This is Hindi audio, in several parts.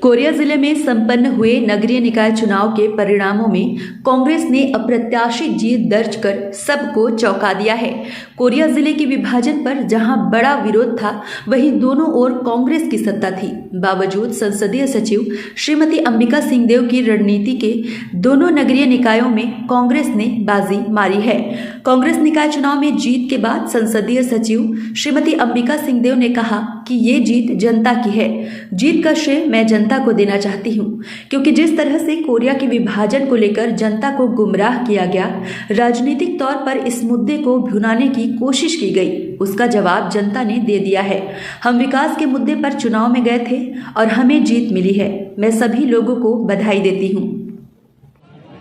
कोरिया जिले में संपन्न हुए नगरीय निकाय चुनाव के परिणामों में कांग्रेस ने अप्रत्याशित जीत दर्ज कर सबको चौंका दिया है। कोरिया जिले के विभाजन पर जहां बड़ा विरोध था, वहीं दोनों ओर कांग्रेस की सत्ता थी। बावजूद संसदीय सचिव श्रीमती अंबिका सिंहदेव की रणनीति के दोनों नगरीय निकायों में कांग्रेस ने बाजी मारी है। कांग्रेस निकाय चुनाव में जीत के बाद संसदीय सचिव श्रीमती अंबिका सिंहदेव ने कहा कि ये जीत जनता की है। जीत का श्रेय मैं जनता को देना चाहती हूँ, क्योंकि जिस तरह से कोरिया के विभाजन को लेकर जनता को गुमराह किया गया, राजनीतिक तौर पर इस मुद्दे को भुनाने की कोशिश की गई, उसका जवाब जनता ने दे दिया है। हम विकास के मुद्दे पर चुनाव में गए थे और हमें जीत मिली है। मैं सभी लोगों को बधाई देती हूँ।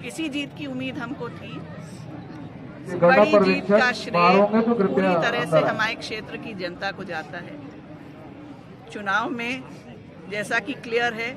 इसी जीत की उम्मीद हमको थी। बड़ी जीत का श्रेय पूरी तरह से हमारे क्षेत्र की जनता को जाता है। चुनाव में जैसा कि क्लियर है,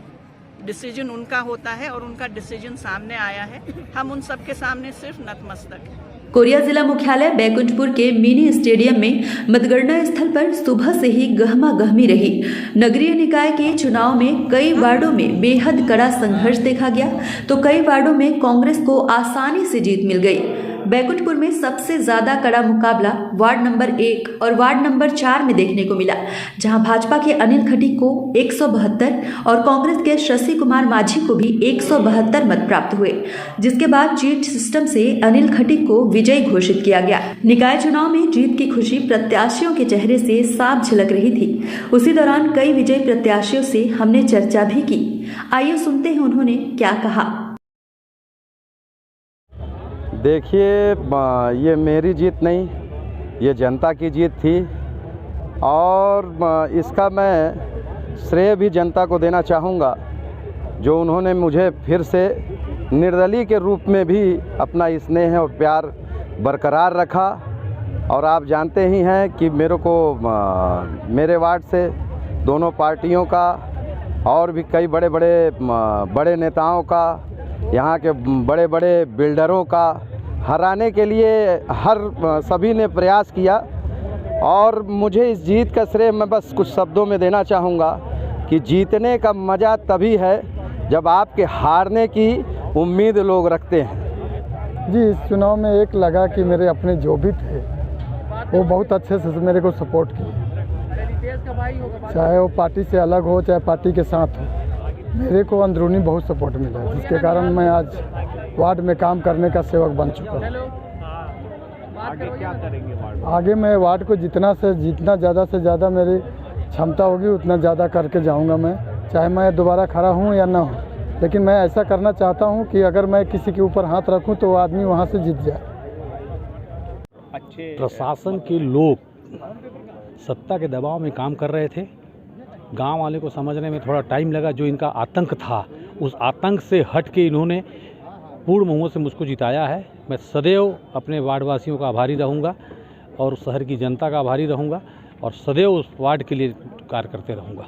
डिसीजन उनका होता है और उनका डिसीजन सामने आया है। हम उन सब के सामने सिर्फ नतमस्तक हैं। कोरिया जिला मुख्यालय बैकुंठपुर के मिनी स्टेडियम में मतगणना स्थल पर सुबह से ही गहमा गहमी रही। नगरीय निकाय के चुनाव में कई वार्डों में बेहद कड़ा संघर्ष देखा गया, तो कई वार्डों में कांग्रेस को आसानी से जीत मिल गई। बैकुंठपुर में सबसे ज्यादा कड़ा मुकाबला वार्ड नंबर 1 और वार्ड नंबर 4 में देखने को मिला, जहां भाजपा के अनिल खटीक को 172 और कांग्रेस के शशि कुमार माझी को भी 172 मत प्राप्त हुए, जिसके बाद चीट सिस्टम से अनिल खटीक को विजयी घोषित किया गया। निकाय चुनाव में जीत की खुशी प्रत्याशियों के चेहरे से साफ झलक रही थी। उसी दौरान कई विजयी प्रत्याशियों से हमने चर्चा भी की। आइए सुनते हैं उन्होंने क्या कहा। देखिए, ये मेरी जीत नहीं, ये जनता की जीत थी और इसका मैं श्रेय भी जनता को देना चाहूँगा, जो उन्होंने मुझे फिर से निर्दलीय के रूप में भी अपना स्नेह और प्यार बरकरार रखा। और आप जानते ही हैं कि मेरे को मेरे वार्ड से दोनों पार्टियों का और भी कई बड़े नेताओं का, यहाँ के बड़े बड़े बिल्डरों का हराने के लिए सभी ने प्रयास किया। और मुझे इस जीत का श्रेय मैं बस कुछ शब्दों में देना चाहूँगा कि जीतने का मज़ा तभी है जब आपके हारने की उम्मीद लोग रखते हैं। जी, इस चुनाव में एक लगा कि मेरे अपने जो भी थे वो बहुत अच्छे से मेरे को सपोर्ट किए, चाहे वो पार्टी से अलग हो चाहे पार्टी के साथ हो। मेरे को अंदरूनी बहुत सपोर्ट मिला, जिसके कारण मैं आज वार्ड में काम करने का सेवक बन चुका हूँ। आगे क्या करेंगे वार्ड? आगे मैं वार्ड को जितना ज़्यादा से ज़्यादा मेरी क्षमता होगी उतना ज़्यादा करके जाऊँगा मैं, चाहे मैं दोबारा खड़ा हूँ या ना हूँ। लेकिन मैं ऐसा करना चाहता हूँ कि अगर मैं किसी के ऊपर हाथ रखूँ तो वो आदमी वहाँ से जीत जाए। अच्छे प्रशासन के लोग सत्ता के दबाव में काम कर रहे थे। गांव वाले को समझने में थोड़ा टाइम लगा। जो इनका आतंक था, उस आतंक से हट के इन्होंने पूर्ण मुँह से मुझको जिताया है। मैं सदैव अपने वार्डवासियों का आभारी रहूँगा और शहर की जनता का आभारी रहूँगा और सदैव उस वार्ड के लिए कार्य करते रहूँगा।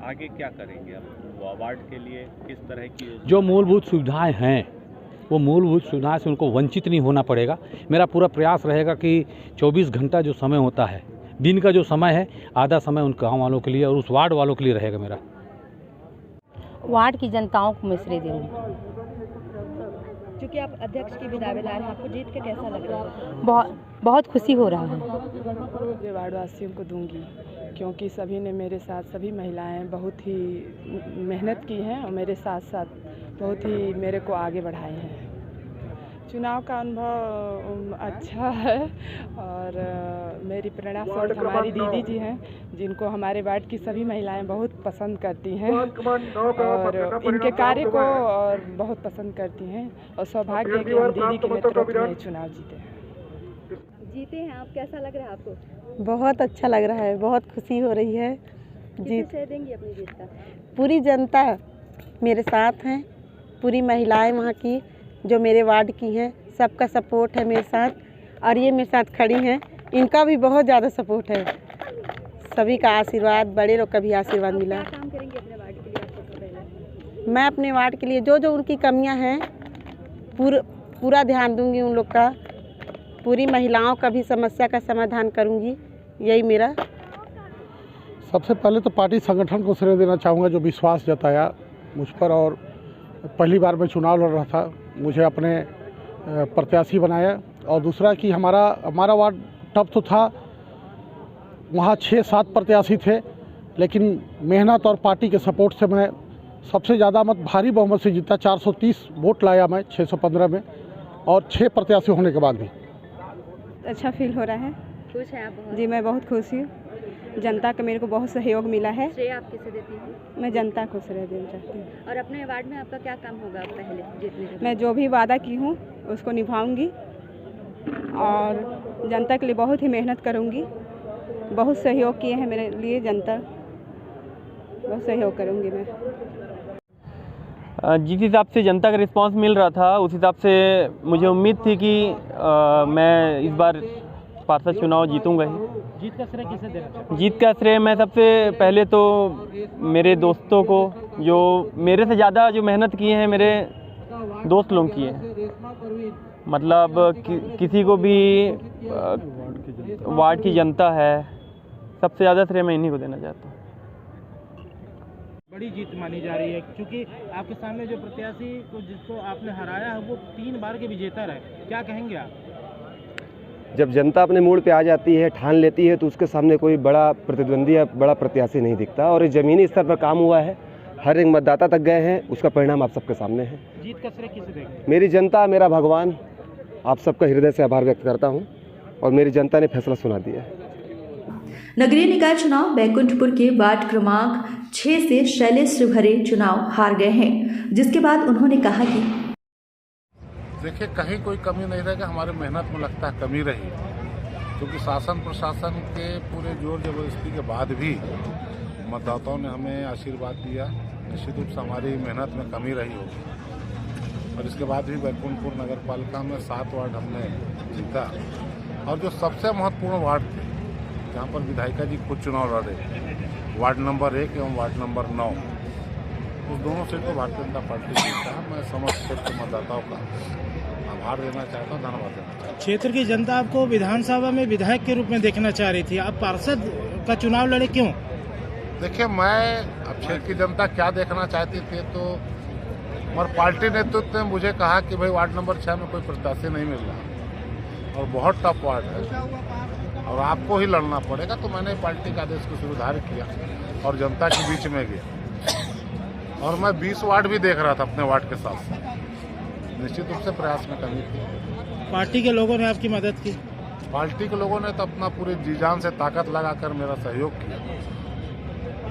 आगे क्या करेंगे अब वार्ड के लिए? किस तरह की जो मूलभूत सुविधाएं हैं, वो मूलभूत सुविधाएं से उनको वंचित नहीं होना पड़ेगा। मेरा पूरा प्रयास रहेगा कि 24 घंटा जो समय होता है, दिन का जो समय है, आधा समय उन गाँव वालों के लिए और उस वार्ड वालों के लिए रहेगा। मेरा वार्ड की जनताओं को मैं श्रेय दूँगी। क्योंकि आप अध्यक्ष की भी दावेदार हैं, आपको जीत के कैसा लग रहा है? बहुत खुशी हो रहा है। वार्डवासियों को दूंगी, क्योंकि सभी ने मेरे साथ, सभी महिलाएं बहुत ही मेहनत की हैं और मेरे साथ साथ बहुत ही मेरे को आगे बढ़ाए हैं। चुनाव का अनुभव अच्छा है और मेरी प्रेरणा स्रोत हमारी दीदी जी हैं, जिनको हमारे वार्ड की सभी महिलाएं बहुत पसंद करती हैं और इनके कार्य को और बहुत पसंद करती हैं। और सौभाग्य है कि हम दीदी के नेतृत्व में चुनाव जीते हैं। आप कैसा लग रहा है आपको? बहुत अच्छा लग रहा है, बहुत खुशी हो रही है। जीत से देंगी अपनी जीत का? पूरी जनता मेरे साथ हैं, पूरी महिलाएं वहाँ की जो मेरे वार्ड की हैं, सबका सपोर्ट है मेरे साथ और ये मेरे साथ खड़ी हैं, इनका भी बहुत ज़्यादा सपोर्ट है। सभी का आशीर्वाद, बड़े लोग का भी आशीर्वाद मिला। क्या काम करेंगे अपने वार्ड के लिए आप सबसे पहले? मैं अपने वार्ड के लिए जो उनकी कमियां हैं पूरा ध्यान दूंगी उन लोग का। पूरी महिलाओं का भी समस्या का समाधान करूंगी, यही मेरा। सबसे पहले तो पार्टी संगठन को श्रेय देना चाहूँगा, जो विश्वास जताया मुझ पर, और पहली बार मैं चुनाव लड़ रहा था, मुझे अपने प्रत्याशी बनाया। और दूसरा कि हमारा वार्ड टफ तो था, वहाँ 6-7 प्रत्याशी थे, लेकिन मेहनत और पार्टी के सपोर्ट से मैं सबसे ज़्यादा मत भारी बहुमत से जीता। 430 वोट लाया मैं 615 में, और 6 प्रत्याशी होने के बाद भी। अच्छा फील हो रहा है। खुश हैं आप बहुत? जी मैं बहुत खुश हूँ। जनता का मेरे को बहुत सहयोग मिला है। श्रेय आप किसे देती हैं? मैं जनता को श्रेय देना चाहती हूँ। और अपने वार्ड में आपका क्या काम होगा पहले जीतने के? मैं जो भी वादा की हूँ उसको निभाऊंगी और जनता के लिए बहुत ही मेहनत करूंगी। बहुत सहयोग किए हैं मेरे लिए जनता, बहुत सहयोग करूंगी मैं। जिस हिसाब से जनता का रिस्पांस मिल रहा था, उस हिसाब से मुझे उम्मीद थी कि मैं इस बार पार्षद चुनाव जीतूंगा ही। जीत का श्रेय किसे देना चाहते? जीत का श्रेय मैं सबसे पहले तो मेरे दोस्तों को, जो मेरे से ज़्यादा जो मेहनत किए हैं मेरे दोस्त लोग किए हैं। मतलब किसी को भी वार्ड की जनता है, सबसे ज़्यादा श्रेय मैं इन्हीं को देना चाहता हूँ। बड़ी जीत मानी जा रही है क्योंकि आपके सामने जो प्रत्याशी को जिसको आपने हराया है वो 3 बार के विजेता रहे, क्या कहेंगे आप? जब जनता अपने मोड़ पे आ जाती है, ठान लेती है, तो उसके सामने कोई बड़ा प्रतिद्वंदी या बड़ा प्रत्याशी नहीं दिखता। और ये ज़मीनी स्तर पर काम हुआ है, हर एक मतदाता तक गए हैं, उसका परिणाम आप सबके सामने है। जीत का श्रेय किसे देंगे? मेरी जनता, मेरा भगवान, आप सबका हृदय से आभार व्यक्त करता हूँ, और मेरी जनता ने फैसला सुना दिया है। नगरीय निकाय चुनाव बैकुंठपुर के वार्ड क्रमांक 6 से शैलेश श्रीभरे चुनाव हार गए हैं, जिसके बाद उन्होंने कहा कि देखिए, कहीं कोई कमी नहीं रहेगा। हमारे मेहनत में लगता है कमी रही, क्योंकि शासन प्रशासन के पूरे जोर जबरदस्ती के बाद भी मतदाताओं ने हमें आशीर्वाद दिया। निश्चित रूप से हमारी मेहनत में कमी रही होगी, और इसके बाद भी बैकुंठपुर नगर पालिका में 7 वार्ड हमने जीता। और जो सबसे महत्वपूर्ण वार्ड थे, जहाँ पर विधायिका जी खुद चुनाव लड़े, वार्ड नंबर 1 एवं वार्ड नंबर 9, उस दोनों सीटों भारतीय जनता पार्टी जीता है। मैं समस्त क्षेत्र के मतदाताओं का आभार देना चाहता हूँ, धन्यवाद देना चाहता हूँ। क्षेत्र की जनता आपको विधानसभा में विधायक के रूप में देखना चाह रही थी, आप पार्षद का चुनाव लड़े, क्यों? देखिए, मैं अब क्षेत्र की जनता क्या देखना चाहती थी, तो हमारे पार्टी नेतृत्व ने मुझे कहा कि भाई वार्ड नंबर 6 में कोई प्रत्याशी नहीं मिल रहा और बहुत टफ वार्ड है और आपको ही लड़ना पड़ेगा। तो मैंने पार्टी का आदेश को स्वीकार किया और जनता के बीच में गया, और मैं 20 वार्ड भी देख रहा था अपने वार्ड के साथ साथ। निश्चित रूप से प्रयास में कमी थी। पार्टी के लोगों ने आपकी मदद की? पार्टी के लोगों ने तो अपना पूरे जी जान से ताकत लगाकर मेरा सहयोग किया।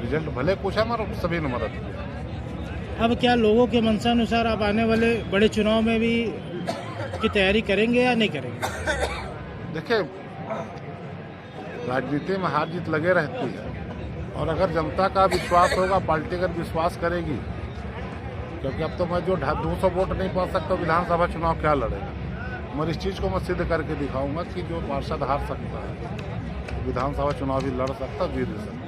रिजल्ट भले कुछ है, मगर सभी ने मदद किया। अब क्या लोगों के मंशानुसार आप आने वाले बड़े चुनाव में भी की तैयारी करेंगे या नहीं करेंगे? देखिए, राजनीति में हार जीत लगे रहती है, और अगर जनता का विश्वास होगा, पार्टी अगर विश्वास करेगी, क्योंकि अब तो मैं जो 200 वोट नहीं पा सकता, विधानसभा चुनाव क्या लड़ेगा, मगर इस चीज़ को मैं सिद्ध करके दिखाऊंगा कि जो पार्षद हार सकता है, विधानसभा चुनाव भी लड़ सकता, जीत भी सकता।